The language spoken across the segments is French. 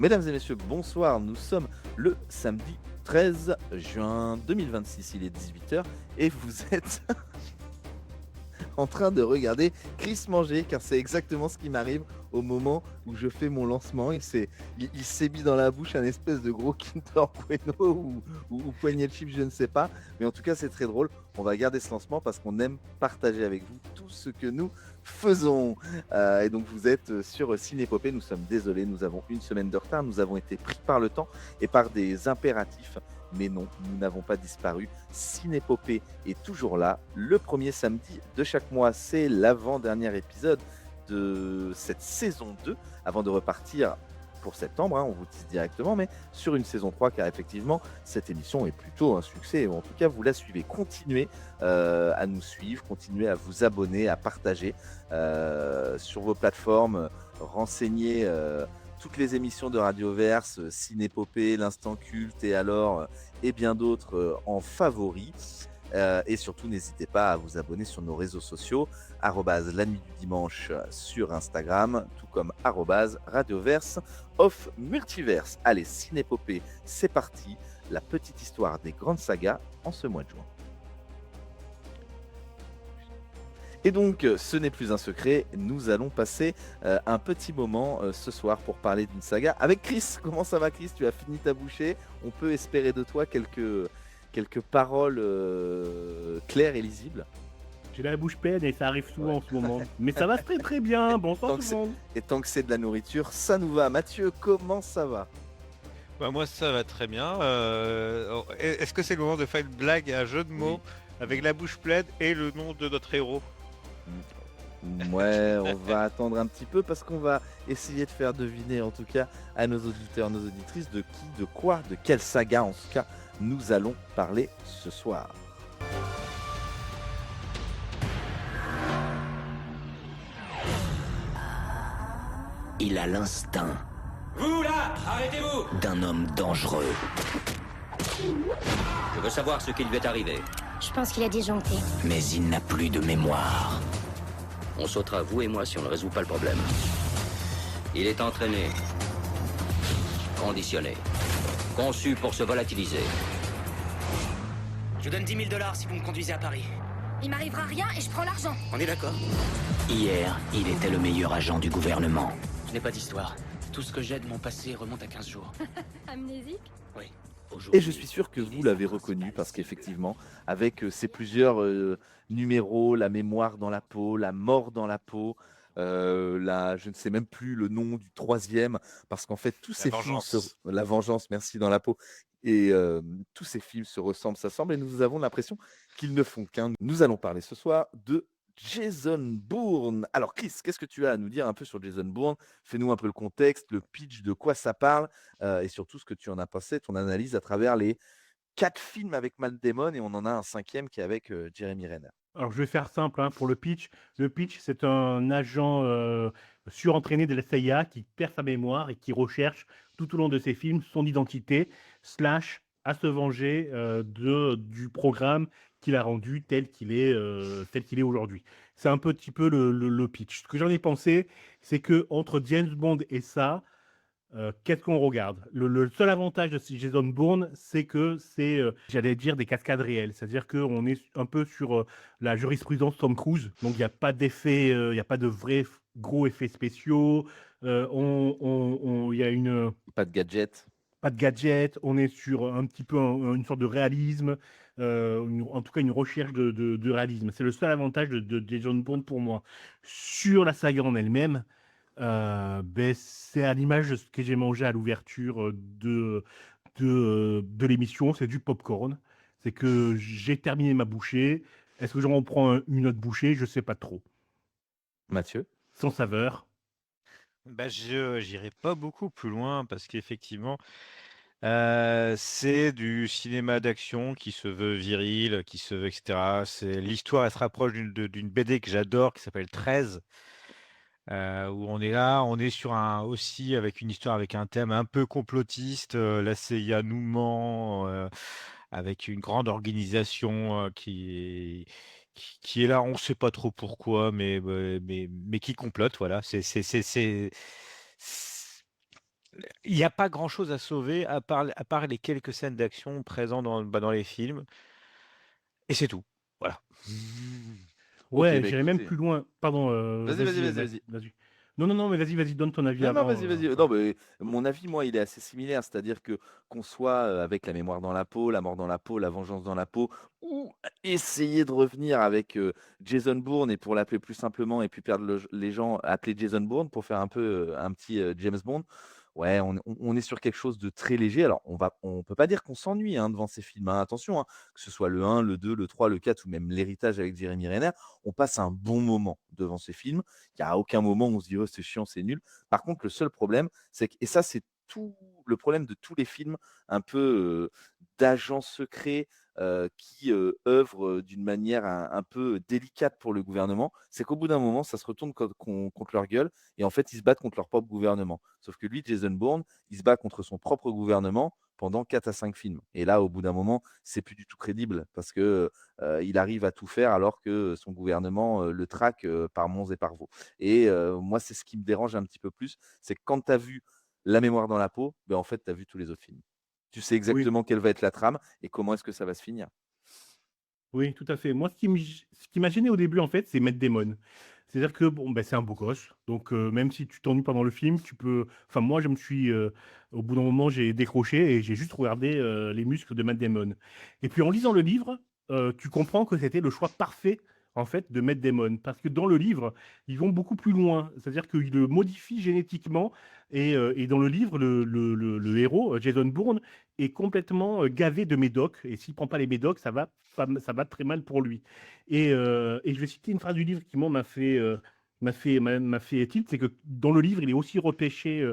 Mesdames et messieurs, bonsoir. Nous sommes le samedi 13 juin 2026. Il est 18 heures et vous êtes en train de regarder Chris manger, car c'est exactement ce qui m'arrive au moment où je fais mon lancement. Il s'est mis dans la bouche un espèce de gros Kinder Bueno ou poignée de chips, je ne sais pas. Mais en tout cas, c'est très drôle. On va garder ce lancement parce qu'on aime partager avec vous tout ce que nous faisons. Et donc, vous êtes sur Cinépopée. Nous sommes désolés, nous avons une semaine de retard. Nous avons été pris par le temps et par des impératifs. Mais non, nous n'avons pas disparu. Cinépopée est toujours là. Le premier samedi de chaque mois, c'est l'avant-dernier épisode de cette saison 2, avant de repartir pour septembre, on vous dit directement, mais sur une saison 3, car effectivement, cette émission est plutôt un succès. En tout cas, vous la suivez. Continuez à nous suivre, continuez à vous abonner, à partager sur vos plateformes, renseignez toutes les émissions de Radioverse, Cinépopée, l'Instant Culte et alors et bien d'autres en favoris. Et surtout, n'hésitez pas à vous abonner sur nos réseaux sociaux, la nuit du dimanche sur Instagram, tout comme radioverse of multiverse. Allez, Cinépopée, c'est parti. La petite histoire des grandes sagas en ce mois de juin. Et donc, ce n'est plus un secret, nous allons passer un petit moment ce soir pour parler d'une saga avec Chris. Comment ça va, Chris? Tu as fini ta bouchée? On peut espérer de toi quelques paroles claires et lisibles. J'ai la bouche pleine et ça arrive Ouais. souvent en ce moment. Mais ça va très très bien. Bonsoir Tant tout que le c'est, monde. et tant que c'est de la nourriture, ça nous va. Mathieu, comment ça va? Bah moi ça va très bien. Est-ce que c'est le moment de faire une blague, un jeu de Oui. mots avec la bouche pleine et le nom de notre héros? Ouais, on va attendre un petit peu parce qu'on va essayer de faire deviner en tout cas à nos auditeurs, nos auditrices de qui, de quoi, de quelle saga en tout cas nous allons parler ce soir. Il a l'instinct Vous là, arrêtez-vous! d'un homme dangereux. Je veux savoir ce qui lui est arrivé. Je pense qu'il a disjoncté. Mais il n'a plus de mémoire. On sautera, vous et moi, si on ne résout pas le problème. Il est entraîné, conditionné, conçu pour se volatiliser. Je vous donne 10 000 $ si vous me conduisez à Paris. Il m'arrivera rien et je prends l'argent. On est d'accord? Hier, il était le meilleur agent du gouvernement. Je n'ai pas d'histoire. Tout ce que j'ai de mon passé remonte à 15 jours. Amnésique? Oui. Et je suis sûr que vous l'avez reconnu parce qu'effectivement, avec ces plusieurs numéros, la mémoire dans la peau, la mort dans la peau, je ne sais même plus le nom du troisième, parce qu'en fait, tous La ces films vengeance. la vengeance, merci, dans la peau, et tous ces films se ressemblent, s'assemblent, et nous avons l'impression qu'ils ne font qu'un. Nous allons parler ce soir de Jason Bourne. Alors Chris, qu'est-ce que tu as à nous dire un peu sur Jason Bourne? Fais-nous un peu le contexte, le pitch, de quoi ça parle, et surtout ce que tu en as pensé, ton analyse à travers les 4 films avec Matt Damon et on en a un cinquième qui est avec Jeremy Renner. Alors je vais faire simple pour le pitch. Le pitch, c'est un agent surentraîné de la CIA qui perd sa mémoire et qui recherche tout au long de ses films son identité, slash à se venger du programme qu'il a rendu tel qu'il est aujourd'hui. C'est un petit peu le pitch. Ce que j'en ai pensé, c'est que entre James Bond et ça, qu'est-ce qu'on regarde? Le seul avantage de Jason Bourne, c'est que c'est, j'allais dire, des cascades réelles. C'est-à-dire qu'on est un peu sur la jurisprudence Tom Cruise. Donc, il n'y a pas d'effet, il n'y a pas de vrais gros effets spéciaux. Il y a Pas de gadget. pas de gadget. On est sur un petit peu une sorte de réalisme. En tout cas, une recherche de réalisme. C'est le seul avantage de Jason Bourne pour moi. Sur la saga en elle-même, c'est à l'image de ce que j'ai mangé à l'ouverture de l'émission, c'est du popcorn. C'est que j'ai terminé ma bouchée. Est-ce que j'en reprends une autre bouchée? Je sais pas trop. Mathieu? Sans saveur. Bah je j'irai pas beaucoup plus loin parce qu'effectivement, c'est du cinéma d'action qui se veut viril, qui se veut et cetera. L'histoire, elle se rapproche d'une BD que j'adore qui s'appelle 13, où on est sur aussi avec une histoire avec un thème un peu complotiste, la CIA nous ment, avec une grande organisation, qui est là, on ne sait pas trop pourquoi, mais qui complote, voilà. Il n'y a pas grand-chose à sauver à part les quelques scènes d'action présents dans les films et c'est tout. Voilà. Ok, Ouais, bah j'irais même écoutez. plus loin. Pardon, Vas-y, vas-y, vas-y, vas-y, vas-y. vas-y. Non, non, non, mais vas-y, donne ton avis Non, non, avant. vas-y, vas-y. Non, mais mon avis, moi, il est assez similaire. C'est-à-dire que qu'on soit avec la mémoire dans la peau, la mort dans la peau, la vengeance dans la peau, ou essayer de revenir avec Jason Bourne, et pour l'appeler plus simplement, et puis perdre les gens, appeler Jason Bourne pour faire un peu un petit James Bond. Ouais, on est sur quelque chose de très léger. Alors, on peut pas dire qu'on s'ennuie devant ces films, hein. Attention, que ce soit le 1, le 2, le 3, le 4 ou même l'héritage avec Jeremy Renner, on passe un bon moment devant ces films. Il n'y a aucun moment où on se dit oh, c'est chiant, c'est nul. Par contre, le seul problème, c'est que, et ça, c'est tout le problème de tous les films un peu d'agents secrets qui œuvrent d'une manière un peu délicate pour le gouvernement, c'est qu'au bout d'un moment, ça se retourne contre leur gueule, et en fait, ils se battent contre leur propre gouvernement. Sauf que lui, Jason Bourne, il se bat contre son propre gouvernement pendant 4 à 5 films. Et là, au bout d'un moment, c'est plus du tout crédible parce que il arrive à tout faire alors que son gouvernement le traque par monts et par vaux. Et moi, c'est ce qui me dérange un petit peu plus, c'est que quand tu as vu La mémoire dans la peau, ben, en fait, tu as vu tous les autres films. Tu sais Oui, exactement quelle va être la trame et comment est-ce que ça va se finir. oui, tout à fait. Moi, ce qui m'a gêné au début, en fait, c'est Matt Damon. C'est-à-dire que bon, ben, c'est un beau gosse. Donc, même si tu t'ennuies pendant le film, tu peux. Enfin, moi, au bout d'un moment, j'ai décroché et j'ai juste regardé les muscles de Matt Damon. Et puis, en lisant le livre, tu comprends que c'était le choix parfait, en fait, de Matt Damon. Parce que dans le livre, ils vont beaucoup plus loin. C'est-à-dire qu'ils le modifient génétiquement. Et dans le livre, le héros, Jason Bourne, est complètement gavé de médocs. Et s'il prend pas les médocs, ça va très mal pour lui. Et je vais citer une phrase du livre qui, moi, m'a fait tilt, c'est que dans le livre, il est aussi repêché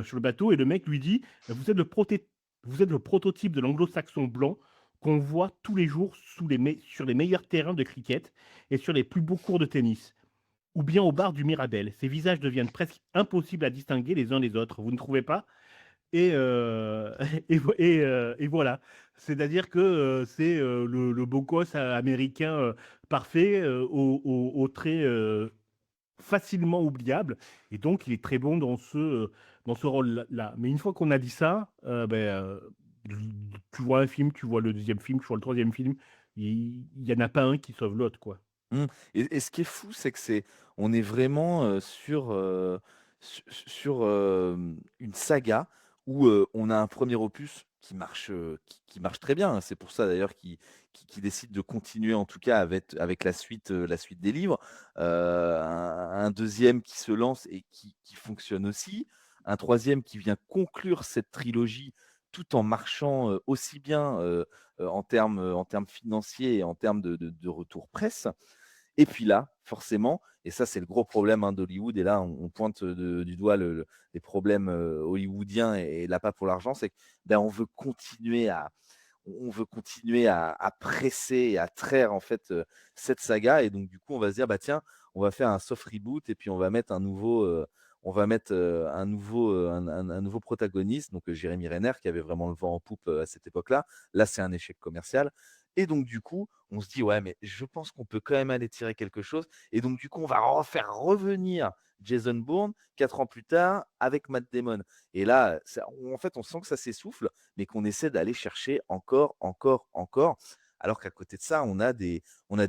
sur le bateau et le mec lui dit, vous êtes le prototype de l'anglo-saxon blanc qu'on voit tous les jours sur les meilleurs terrains de cricket et sur les plus beaux cours de tennis, ou bien au bar du Mirabel. Ces visages deviennent presque impossibles à distinguer les uns des autres. Vous ne trouvez pas? Et, et voilà. C'est-à-dire que c'est le beau gosse américain parfait, aux traits facilement oubliables. Et donc, il est très bon dans ce rôle-là. Mais une fois qu'on a dit ça, tu vois un film, tu vois le deuxième film, tu vois le troisième film, il n'y en a pas un qui sauve l'autre, quoi. Mmh. Et ce qui est fou, c'est que on est vraiment sur une saga où on a un premier opus qui marche, qui marche très bien, hein. C'est pour ça d'ailleurs qu'ils décident de continuer en tout cas avec la suite des livres. Un deuxième qui se lance et qui fonctionne aussi. Un troisième qui vient conclure cette trilogie tout en marchant aussi bien en termes financiers et en termes de retour presse. Et puis là, forcément, et ça c'est le gros problème d'Hollywood, et là on pointe du doigt les problèmes hollywoodiens, et là pas pour l'argent, c'est que ben, on veut continuer à presser et à traire en fait cette saga, et donc du coup on va se dire bah tiens, on va faire un soft reboot et puis on va mettre un nouveau protagoniste, donc Jérémy Renner qui avait vraiment le vent en poupe à cette époque-là. Là c'est un échec commercial. Et donc, du coup, on se dit, ouais, mais je pense qu'on peut quand même aller tirer quelque chose. Et donc, du coup, on va refaire revenir Jason Bourne 4 ans plus tard avec Matt Damon. Et là, en fait, on sent que ça s'essouffle, mais qu'on essaie d'aller chercher encore, encore, encore. Alors qu'à côté de ça, on a des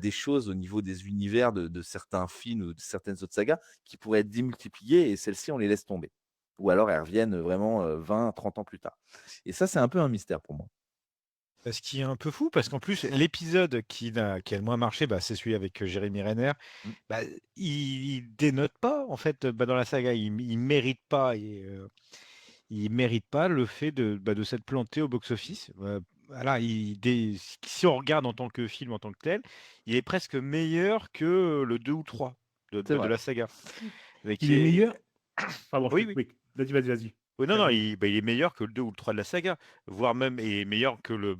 choses au niveau des univers de certains films ou de certaines autres sagas qui pourraient être démultipliées, et celles-ci, on les laisse tomber. Ou alors elles reviennent vraiment 20, 30 ans plus tard. Et ça, c'est un peu un mystère pour moi. Ce qui est un peu fou, parce qu'en plus, l'épisode qui a le moins marché, bah, c'est celui avec Jérémy Renner. Mm. Bah, il dénote pas, en fait, dans la saga. Il mérite pas, il mérite pas le fait de s'être planté au box-office. Voilà, si on regarde en tant que film, en tant que tel, il est presque meilleur que le 2 ou 3 C'est de vrai. la saga. Il est meilleur. Pardon, Oui, oui. oui. Vas-y. Oui, non, non, Termine. il est meilleur que le 2 ou le 3 de la saga, voire même il est meilleur que le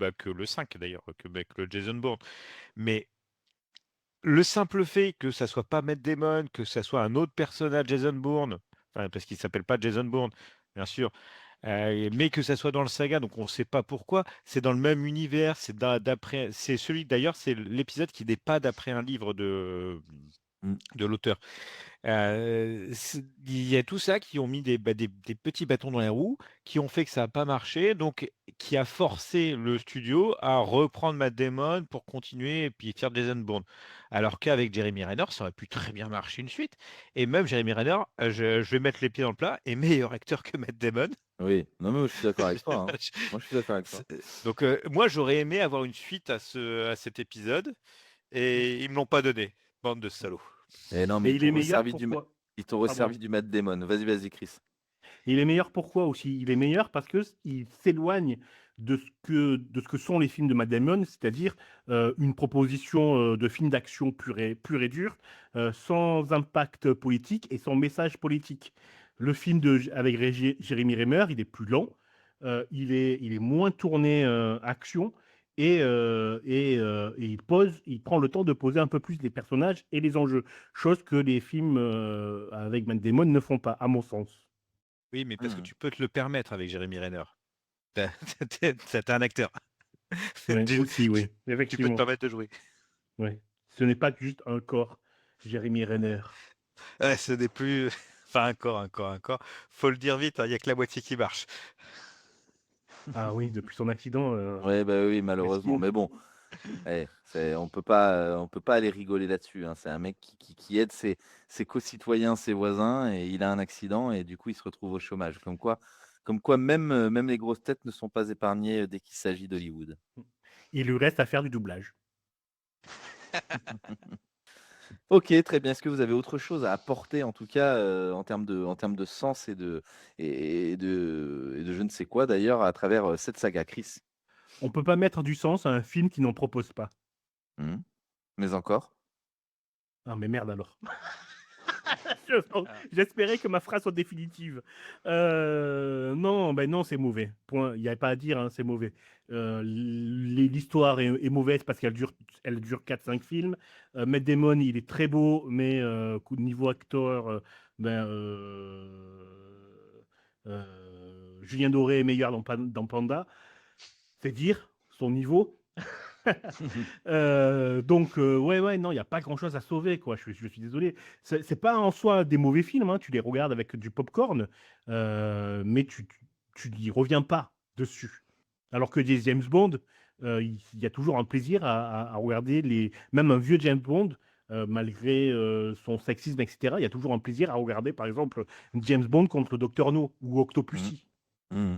5 d'ailleurs, que le Jason Bourne. Mais le simple fait que ça soit pas Matt Damon, que ça soit un autre personnage, Jason Bourne, enfin, parce qu'il s'appelle pas Jason Bourne, bien sûr, mais que ça soit dans le saga, donc on ne sait pas pourquoi, c'est dans le même univers, c'est celui d'ailleurs, c'est l'épisode qui n'est pas d'après un livre Mmh. de l'auteur. Il y a tout ça qui ont mis des petits bâtons dans les roues, qui ont fait que ça n'a pas marché, donc qui a forcé le studio à reprendre Matt Damon pour continuer et puis faire Jason Bourne. Alors qu'avec Jeremy Renner, ça aurait pu très bien marcher une suite. Et même Jeremy Renner, je vais mettre les pieds dans le plat, est meilleur acteur que Matt Damon. Oui, non, mais moi, je suis d'accord avec toi, hein. Moi, je suis d'accord avec toi. Donc moi, j'aurais aimé avoir une suite à cet épisode, et ils me l'ont pas donné. Bande de salauds. Et non, mais Et ils il est t'ont meilleur resservi pourquoi? ils t'ont Pardon. resservi du Matt Damon. Vas-y, Chris. Il est meilleur pourquoi aussi? Il est meilleur parce qu'il s'éloigne de ce que sont les films de Matt Damon, c'est-à-dire une proposition de film d'action pur et dur, sans impact politique et sans message politique. Le film avec Jérémy Renner, il est plus lent, il est moins tourné action et il prend le temps de poser un peu plus les personnages et les enjeux, chose que les films avec Matt Damon ne font pas, à mon sens. Oui, mais parce que Mmh. tu peux te le permettre avec Jeremy Renner. T'as t'es un acteur. Ouais, Tu aussi, oui, tu peux te effectivement. permettre de jouer. Ouais. Ce n'est pas juste un corps, Jérémy Renner. Ouais, ce n'est plus enfin un corps. Faut le dire vite, hein, il y a que la moitié qui marche. Ah oui, depuis son accident, Ouais, bah, oui, malheureusement. mesquine. Mais bon, on peut pas aller rigoler là-dessus, hein. C'est un mec qui aide ses concitoyens, ses voisins, et il a un accident et du coup, il se retrouve au chômage. Comme quoi même, même les grosses têtes ne sont pas épargnées, dès qu'il s'agit d'Hollywood. Il lui reste à faire du doublage. OK, très bien. Est-ce que vous avez autre chose à apporter, en tout cas, en termes de sens et de je ne sais quoi d'ailleurs à travers, cette saga, Chris? On peut pas mettre du sens à un film qui n'en propose pas. Mmh. Mais encore? Ah mais merde alors. J'espérais que ma phrase soit définitive. Non, ben non, c'est mauvais. Point. Il n'y a pas à dire, hein, c'est mauvais. L'histoire est mauvaise parce elle dure 4-5 films. Matt Damon, il est très beau, mais niveau acteur, ben, Julien Doré est meilleur dans Panda. C'est dire son niveau. Ouais, non, il y a pas grand-chose à sauver, quoi. Je suis désolé. C'est pas en soi des mauvais films, hein. Tu les regardes avec du popcorn, mais tu n'y reviens pas dessus. Alors que des James Bond, il y a toujours un plaisir à regarder même un vieux James Bond, malgré son sexisme, etc. Il y a toujours un plaisir à regarder, par exemple, James Bond contre le Docteur No ou Mmh. Octopussy. Mmh.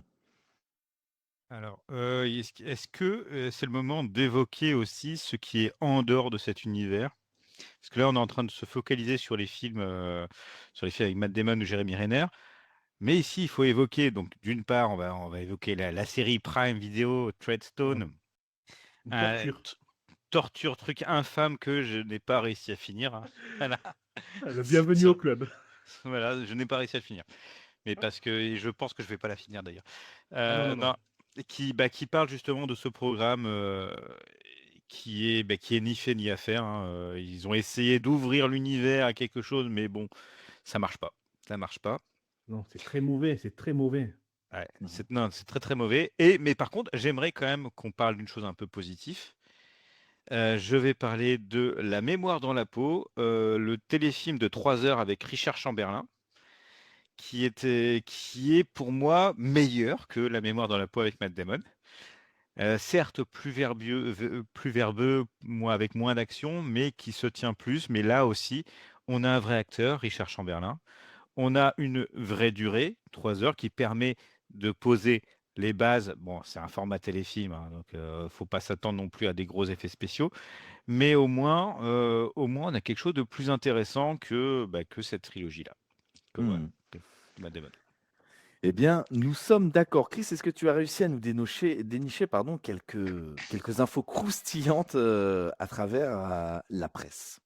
Alors, est-ce que, c'est le moment d'évoquer aussi ce qui est en dehors de cet univers? Parce que là, on est en train de se focaliser sur les films avec Matt Damon ou Jeremy Renner. Mais ici, il faut évoquer, donc d'une part, on va évoquer la série Prime Video Treadstone, Une un torture. torture, truc infâme que je n'ai pas réussi à finir, hein. Voilà. Le bienvenu au club. Voilà, je n'ai pas réussi à le finir. Mais parce que et je pense que je vais pas la finir d'ailleurs. Ah non, non, Non, non. qui parle justement de ce programme, qui est ni fait ni à faire, hein, ils ont essayé d'ouvrir l'univers à quelque chose, mais bon, ça marche pas. Ça marche pas. Non, c'est très mauvais, c'est très mauvais. Ouais, Mmh. non, c'est très, très mauvais mais par contre, j'aimerais quand même qu'on parle d'une chose un peu positive. Je vais parler de La mémoire dans la peau, le téléfilm de 3 heures avec Richard Chamberlain, qui est pour moi meilleur que La mémoire dans la peau avec Matt Damon. Certes plus verbeux, avec moins d'action, mais qui se tient plus. Mais là aussi, on a un vrai acteur, Richard Chamberlain. On a une vraie durée, 3 heures, qui permet de poser les bases. Bon, c'est un format téléfilm, hein, donc faut pas s'attendre non plus à des gros effets spéciaux. Mais au moins, on a quelque chose de plus intéressant que cette trilogie-là. Mmh. Que Matt Damon. Eh bien, nous sommes d'accord. Chris, est-ce que tu as réussi à nous dénicher, pardon, quelques infos croustillantes, à travers, la presse?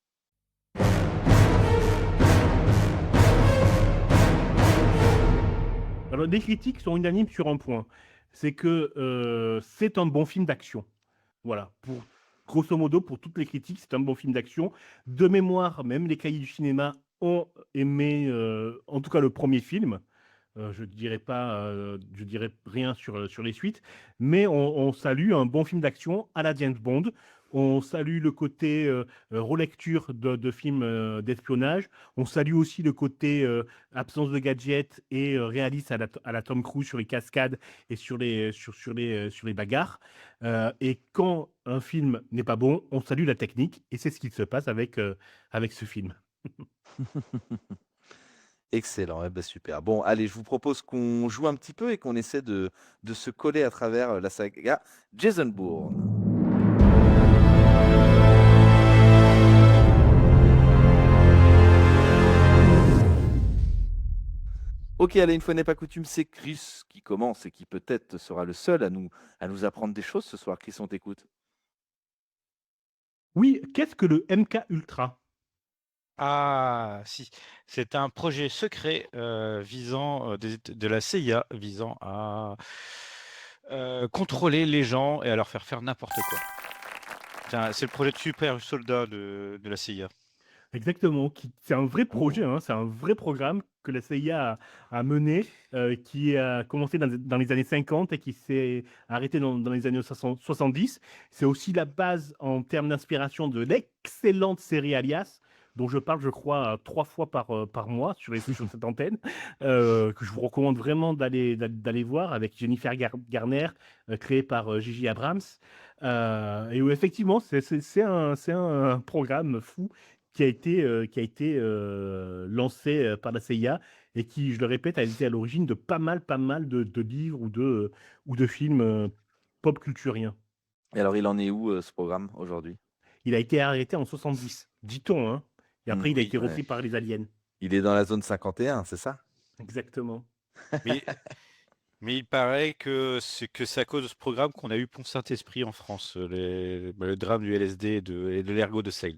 Alors, les critiques sont unanimes sur un point. C'est que c'est un bon film d'action. Voilà. Grosso modo, pour toutes les critiques, c'est un bon film d'action. De mémoire, même les cahiers du cinéma ont aimé, en tout cas, le premier film. Je dirais pas, je dirais rien sur les suites, mais on salue un bon film d'action à la James Bond On salue le côté relecture de films d'espionnage. On salue aussi le côté absence de gadgets et réaliste à la Tom Cruise sur les cascades et sur les bagarres. Et quand un film n'est pas bon, on salue la technique. Et c'est ce qui se passe avec ce film. Excellent, eh ben, super. Bon, allez, je vous propose qu'on joue un petit peu et qu'on essaie de se coller à travers la saga Jason Bourne. Ok, allez, une fois n'est pas coutume, c'est Chris qui commence et qui peut-être sera le seul à nous apprendre des choses ce soir. Chris, on t'écoute. Oui, qu'est-ce que le MK Ultra? Ah, si, c'est un projet secret visant de la CIA visant à contrôler les gens et à leur faire n'importe quoi. C'est le projet de super soldat de la CIA. Exactement, c'est un vrai projet, Oh. hein, c'est un vrai programme que la CIA a mené, qui a commencé dans les années 50 et qui s'est arrêté dans les années 70. C'est aussi la base en termes d'inspiration de l'excellente série Alias, dont je parle, je crois, 3 fois par mois sur cette antenne, que je vous recommande vraiment d'aller voir avec Jennifer Garner, créée par J.J. Abrams. Et où effectivement, c'est un programme fou qui a été lancé par la CIA et qui, je le répète, a été à l'origine de pas mal de livres ou de films pop culturiens. Et alors, il en est où ce programme aujourd'hui? Il a été arrêté en 70, dit-on, hein. Et après, il a Oui, été ouais. repris par les aliens. Il est dans la zone 51, c'est ça? Exactement. Mais, mais il paraît que c'est à cause de ce programme qu'on a eu Pont Saint-Esprit en France, le drame du LSD et de l'ergot de Sale.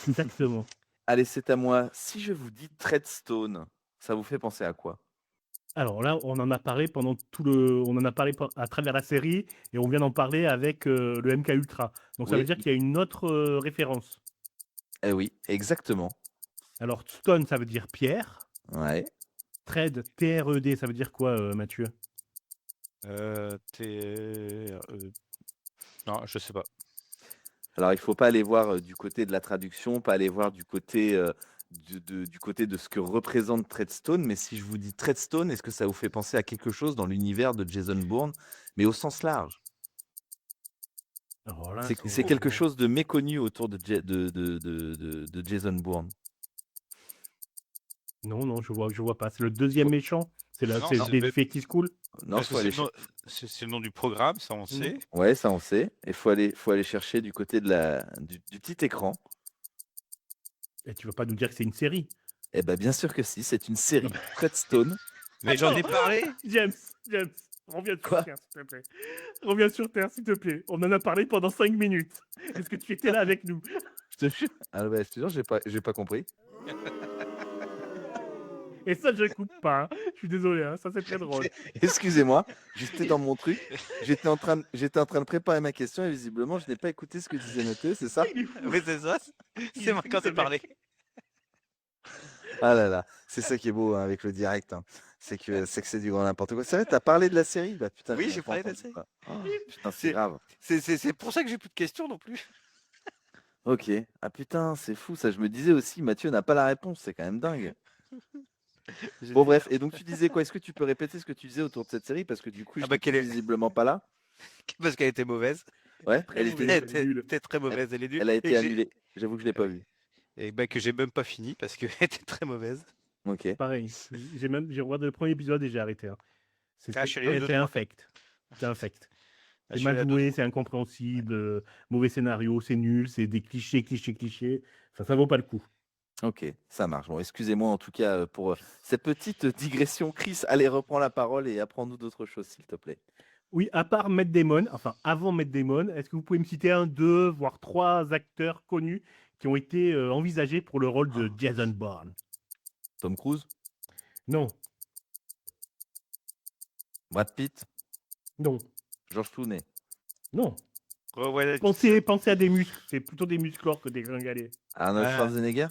Exactement. Allez, c'est à moi. Si je vous dis Treadstone, ça vous fait penser à quoi? Alors là, on en a parlé on en a parlé à travers la série et on vient d'en parler avec le MK Ultra. Donc ça veut Oui, dire qu'il y a une autre référence. eh oui, exactement. Alors stone, ça veut dire pierre. Ouais. Tread, T-R-E-D, ça veut dire quoi, Mathieu? Non, je sais pas. Alors, il faut pas aller voir du côté de la traduction, pas aller voir du côté du côté de ce que représente Treadstone, mais si je vous dis Treadstone, est-ce que ça vous fait penser à quelque chose dans l'univers de Jason Bourne, mais au sens large? Alors là, C'est quelque chose de méconnu autour de Jason Bourne. Non, je vois pas. C'est le deuxième méchant? C'est Non, des faits qui se coulent? Non, parce faut que aller c'est le nom du programme, ça on sait. ouais, ça on sait. Il faut aller chercher du côté du petit écran. Et tu vas pas nous dire que c'est une série? Eh ben bien sûr que si, c'est une série Treadstone. Mais j'en ai parlé. James, reviens sur Quoi? Terre, s'il te plaît. Reviens sur Terre, s'il te plaît. On en a parlé pendant 5 minutes. Est-ce que tu étais là avec nous? Je te jure. Ah ouais, je te jure, j'ai pas compris. Et ça, je coupe pas, hein. Je suis désolé, hein. Ça, c'est très drôle. Excusez-moi, j'étais dans mon truc. J'étais en train de préparer ma question et visiblement, je n'ai pas écouté ce que disait Mathieu, c'est ça? Il est fou. Oui, c'est ça. Il C'est est moi fou, quand ce t'ai parlé. Ah là là, c'est ça qui est beau hein, avec le direct. Hein. C'est que c'est du grand n'importe quoi. C'est vrai, t'as parlé de la série? Bah putain, Oui, j'en ai j'ai pas parlé de la entendu, série. quoi. Oh, putain, c'est grave. C'est pour ça que j'ai plus de questions non plus. Ok. Ah putain, c'est fou ça. Je me disais aussi, Mathieu n'a pas la réponse. C'est quand même dingue. Bon bref, et donc tu disais quoi? Est-ce que tu peux répéter ce que tu disais autour de cette série? Parce que du coup, je bah, n'étais visiblement pas là. Parce qu'elle était mauvaise. Ouais, elle mauvaise. était, Elle était très mauvaise. Elle est nulle. elle a Et été que j'ai- annulée. J'avoue que je l'ai pas vue. Et bah, que j'ai même pas fini parce qu'elle était très mauvaise. Ok. Pareil. J'ai regardé le premier épisode et j'ai arrêté, hein. Ah, je suis allé au deux, C'était trois. infect. C'est infect. Ah, C'est je suis mal allé à joué, deux. c'est incompréhensible, mauvais scénario, c'est nul, c'est des clichés. Enfin, ça vaut pas le coup. Ok, ça marche. Bon, excusez-moi en tout cas pour cette petite digression. Chris, allez, reprends la parole et apprends-nous d'autres choses, s'il te plaît. Oui, à part Matt Damon, enfin avant Matt Damon, est-ce que vous pouvez me citer 1, 2, voire 3 acteurs connus qui ont été envisagés pour le rôle de Jason Bourne? Tom Cruise, Non, Brad Pitt, non, George Clooney. non. Ouais, Pensez à des muscles, c'est plutôt des musclores que des gringalets. Arnold Ah. Schwarzenegger,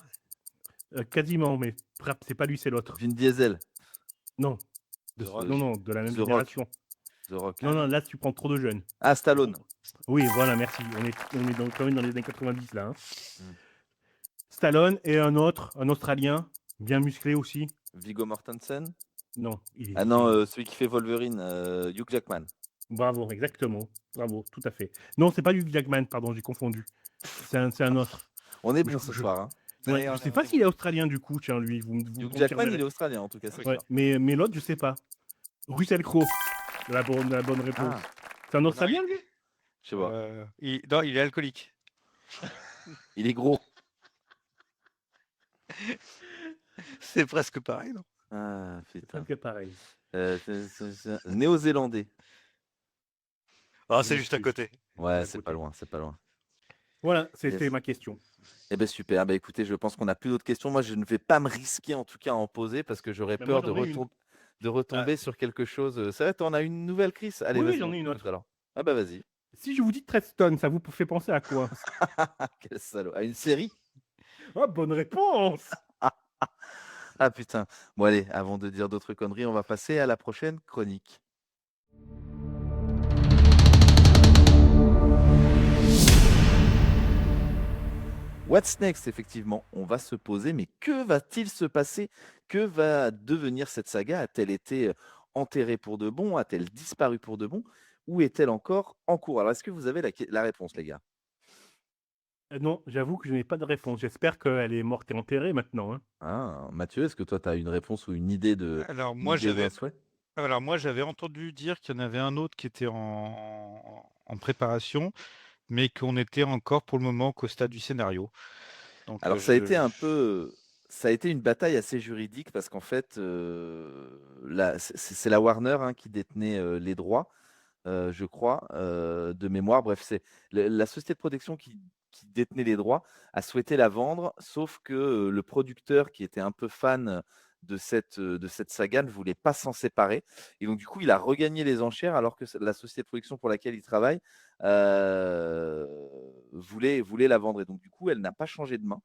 Quasiment, mais c'est pas lui, c'est l'autre. Vin Diesel, Non, The Rock. non, de la même The Rock. génération. The Rock. Non, là tu prends trop de jeunes. Ah, Stallone. Oui, voilà, merci. On est quand même dans les années 90 là. Hein. Mm. Stallone et un autre, un Australien, bien musclé aussi. Viggo Mortensen? Non, il Ah est. non, celui qui fait Wolverine, Hugh Jackman. Bravo, exactement. Bravo, tout à fait. Non, c'est pas Hugh Jackman, pardon, j'ai confondu. C'est un autre. On est Je, bon ce je, soir, hein. ouais, Ouais, je on est, sais on pas est s'il bon. est australien du coup, tiens, lui, vous me Hugh Jackman, il confirmerez. est australien en tout cas, c'est Ouais, sûr. mais l'autre, je sais pas. Russell Crowe, la bonne réponse. Ah, C'est un Non, Australien, lui? je sais pas. non, il est alcoolique. Il est gros. C'est presque pareil, non? Ah, C'est putain. presque pareil. Néo-zélandais. Ah, Je c'est juste à m'excuse. côté. Ouais, À c'est pas côté. loin, c'est pas loin. Voilà, c'était Yes. ma question. Eh ben super, bah écoutez, je pense qu'on n'a plus d'autres questions. Moi, je ne vais pas me risquer en tout cas à en poser parce que j'aurais Mais moi, peur j'en ai une. de Ah, retomber sur quelque chose. C'est vrai, t'en as une nouvelle, Chris? Allez, oui, vas-y, j'en on ai une t'écoute autre. alors. Ah bah vas-y. Si je vous dis Treston, ça vous fait penser à quoi? Quel salaud. À une série? Oh, bonne réponse! Ah putain. Bon allez, avant de dire d'autres conneries, on va passer à la prochaine chronique. What's next, effectivement, on va se poser, mais que va-t-il se passer? Que va devenir cette saga? A-t-elle été enterrée pour de bon? A-t-elle disparu pour de bon? Ou est-elle encore en cours? Alors, est-ce que vous avez la réponse, les gars? Non, j'avoue que je n'ai pas de réponse. J'espère qu'elle est morte et enterrée maintenant. Hein. Ah, Mathieu, est-ce que toi, tu as une réponse ou une idée Alors une moi idée ou un j'avais souhait? alors moi j'avais entendu dire qu'il y en avait un autre qui était en préparation, mais qu'on était encore pour le moment qu'au stade du scénario. Donc Alors, je ça a été une bataille assez juridique parce qu'en fait, c'est la Warner hein, qui détenait les droits. Je crois, de mémoire. Bref, c'est la société de production qui détenait les droits a souhaité la vendre, sauf que, le producteur qui était un peu fan de cette saga ne voulait pas s'en séparer et donc du coup, il a regagné les enchères alors que la société de production pour laquelle il travaille, voulait la vendre et donc du coup, elle n'a pas changé de main.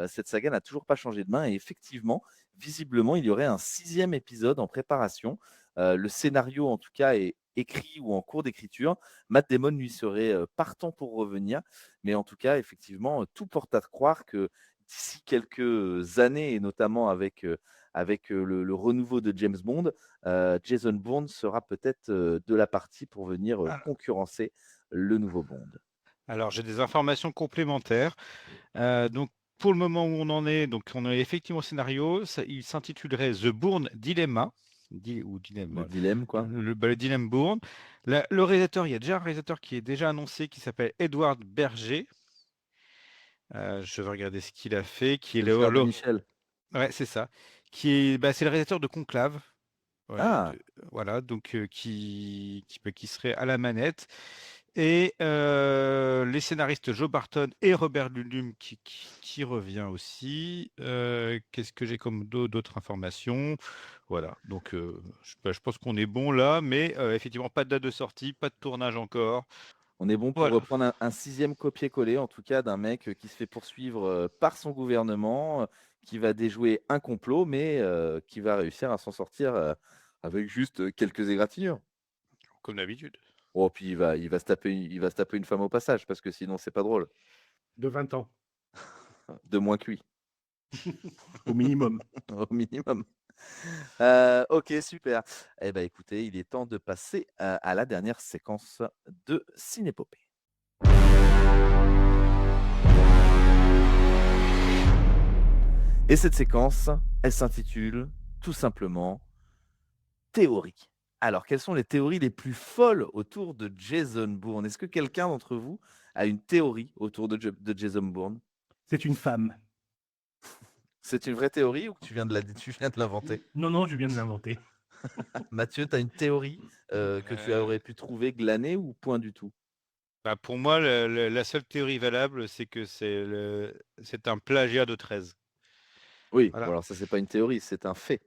Cette saga n'a toujours pas changé de main et effectivement, visiblement, il y aurait un 6e épisode en préparation. Le scénario, en tout cas, est écrit ou en cours d'écriture. Matt Damon, lui, serait partant pour revenir. Mais en tout cas, effectivement, tout porte à croire que d'ici quelques années, et notamment avec le renouveau de James Bond, Jason Bourne sera peut-être de la partie pour venir al concurrencer le nouveau Bond. alors j'ai des informations complémentaires. Donc pour le moment où on en est, donc on est effectivement au scénario, il s'intitulerait The Bourne Dilemma, ou Le Dilemma, dilemme, quoi. le dilemme Bourne. Le réalisateur, il y a déjà un réalisateur qui est déjà annoncé qui s'appelle Edward Berger. Je vais regarder ce qu'il a fait, qui est C'est le frère de le Michel. ouais, c'est ça, qui est c'est le réalisateur de Conclave. Ouais, Ah, voilà, donc qui serait à la manette. Et les scénaristes Joe Barton et Robert Ludlum qui revient aussi. Qu'est-ce que j'ai comme d'autres informations? Voilà, donc je pense qu'on est bon là, mais effectivement, pas de date de sortie, pas de tournage encore. on est bon pour Voilà. reprendre un 6e copier-coller, en tout cas, d'un mec qui se fait poursuivre par son gouvernement, qui va déjouer un complot, mais qui va réussir à s'en sortir avec juste quelques égratignures. Comme d'habitude. Oh, puis il va se taper une femme au passage, parce que sinon, c'est pas drôle. De 20 ans, De moins que lui, au minimum. au minimum. Ok, super. Eh ben, écoutez, il est temps de passer à la dernière séquence de Cinépopée. Et cette séquence, elle s'intitule tout simplement Théorie. Alors, quelles sont les théories les plus folles autour de Jason Bourne? Est-ce que quelqu'un d'entre vous a une théorie autour de Jason Bourne? C'est une femme. C'est une vraie théorie ou tu viens tu viens de l'inventer? Non, non, je viens de l'inventer. Mathieu, tu as une théorie que tu aurais pu trouver glanée ou point du tout? Pour moi, la seule théorie valable, c'est que c'est un plagiat de 13. Oui, bon Voilà. alors ça c'est pas une théorie, c'est un fait.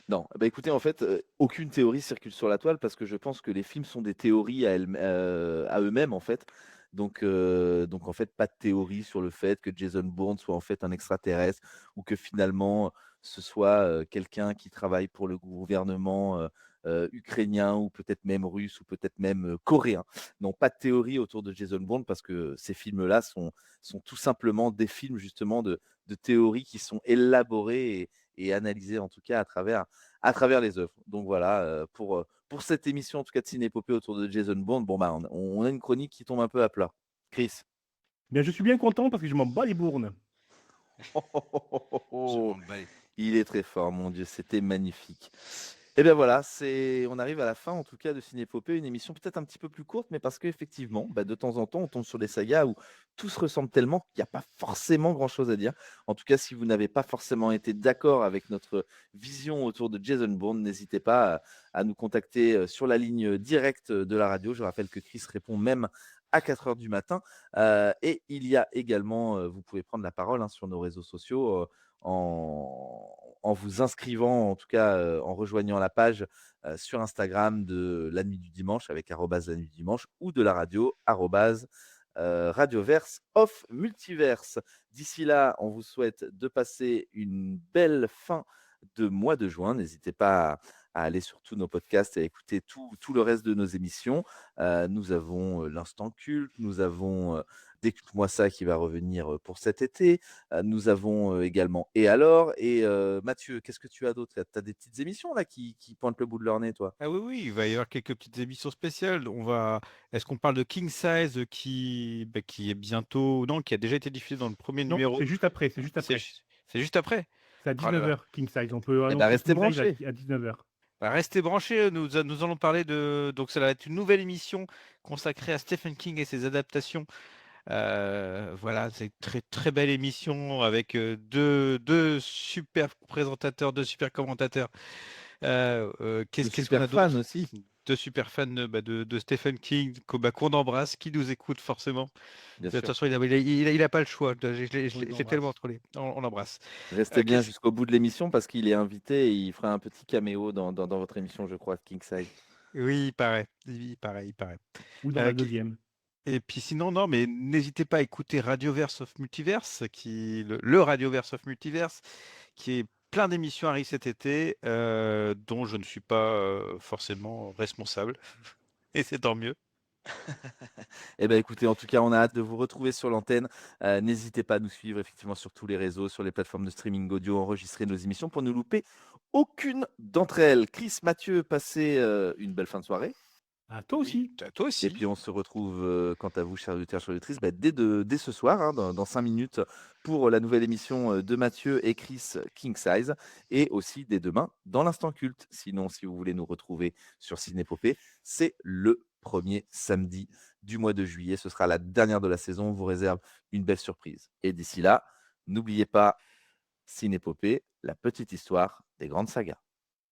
Non, bah écoutez, en fait, aucune théorie circule sur la toile parce que je pense que les films sont des théories à eux-mêmes en fait. Donc en fait, pas de théorie sur le fait que Jason Bourne soit en fait un extraterrestre ou que finalement ce soit quelqu'un qui travaille pour le gouvernement ukrainiens ou peut-être même russes ou peut-être même coréens n'ont pas de théorie autour de Jason Bourne parce que ces films-là sont tout simplement des films justement de théories qui sont élaborées et analysées en tout cas à travers les œuvres. Donc voilà, pour cette émission en tout cas de Cinépopée autour de Jason Bourne, bon bah on a une chronique qui tombe un peu à plat. Chris. Bien, je suis bien content parce que je m'en bats les bournes. Je m'en bats les- Il est très fort, mon Dieu, c'était magnifique. Et bien voilà, on arrive à la fin en tout cas de Cinépopée, une émission peut-être un petit peu plus courte, mais parce qu'effectivement, de temps en temps, on tombe sur des sagas où tout se ressemble tellement qu'il n'y a pas forcément grand-chose à dire. En tout cas, si vous n'avez pas forcément été d'accord avec notre vision autour de Jason Bourne, n'hésitez pas à nous contacter sur la ligne directe de la radio. Je rappelle que Chris répond même à 4 heures du matin. Et il y a également, vous pouvez prendre la parole sur nos réseaux sociaux en vous inscrivant, en tout cas en rejoignant la page sur Instagram de La Nuit du Dimanche avec @la nuit du dimanche ou de la radio Radioverse off Multiverse. D'ici là, on vous souhaite de passer une belle fin de mois de juin. N'hésitez pas à aller sur tous nos podcasts et à écouter tout le reste de nos émissions. Nous avons l'Instant Culte, nous avons Découpe-moi ça qui va revenir pour cet été. Nous avons également Et alors. Et Mathieu, qu'est-ce que tu as d'autre? Tu as des petites émissions là qui pointent le bout de leur nez, toi? Ah oui, oui, il va y avoir quelques petites émissions spéciales. Est-ce qu'on parle de King Size qui est bientôt, non, qui a déjà été diffusé dans le premier Non, numéro? c'est juste après. C'est juste C'est après. ju- c'est juste après. C'est à Oh là là. 19h, King Size. On peut Eh annoncer ben, restez King Size branchés. à 19h. Bah, restez branchés, nous allons parler donc ça va être une nouvelle émission consacrée à Stephen King et ses adaptations. Voilà, c'est une très très belle émission avec deux super présentateurs, deux super commentateurs. Qu'est-ce qu'on Super a fan d'autre? aussi. Deux super fans de Stephen King qu'on embrasse, qui nous écoute forcément. Bien Mais sûr. attention, il a pas le choix. Je On l'ai l'embrasse. tellement trollé. On l'embrasse. Restez bien qu'est-ce- jusqu'au bout de l'émission parce qu'il est invité et il fera un petit caméo dans votre émission, je crois, King Size. Oui, il paraît. Il paraît, il paraît. Ou dans la Qui- deuxième. Et puis sinon, non, mais n'hésitez pas à écouter Radioverse of Multiverse, le Radioverse of Multiverse, qui est plein d'émissions arrivent cet été, dont je ne suis pas forcément responsable. Et c'est tant mieux. Eh ben écoutez, en tout cas, on a hâte de vous retrouver sur l'antenne. N'hésitez pas à nous suivre effectivement sur tous les réseaux, sur les plateformes de streaming audio, enregistrer nos émissions pour ne louper aucune d'entre elles. Chris, Mathieu, passez une belle fin de soirée. Ah, toi aussi. Toi Et aussi. puis on se retrouve quant à vous, chers auditeurs, chères auditrices, dès ce soir, dans 5 minutes, pour la nouvelle émission de Mathieu et Chris King Size, et aussi dès demain dans l'Instant Culte. Sinon, si vous voulez nous retrouver sur Cinépopée, c'est le premier samedi du mois de juillet. Ce sera la dernière de la saison. On vous réserve une belle surprise. Et d'ici là, n'oubliez pas Cinépopée, la petite histoire des grandes sagas.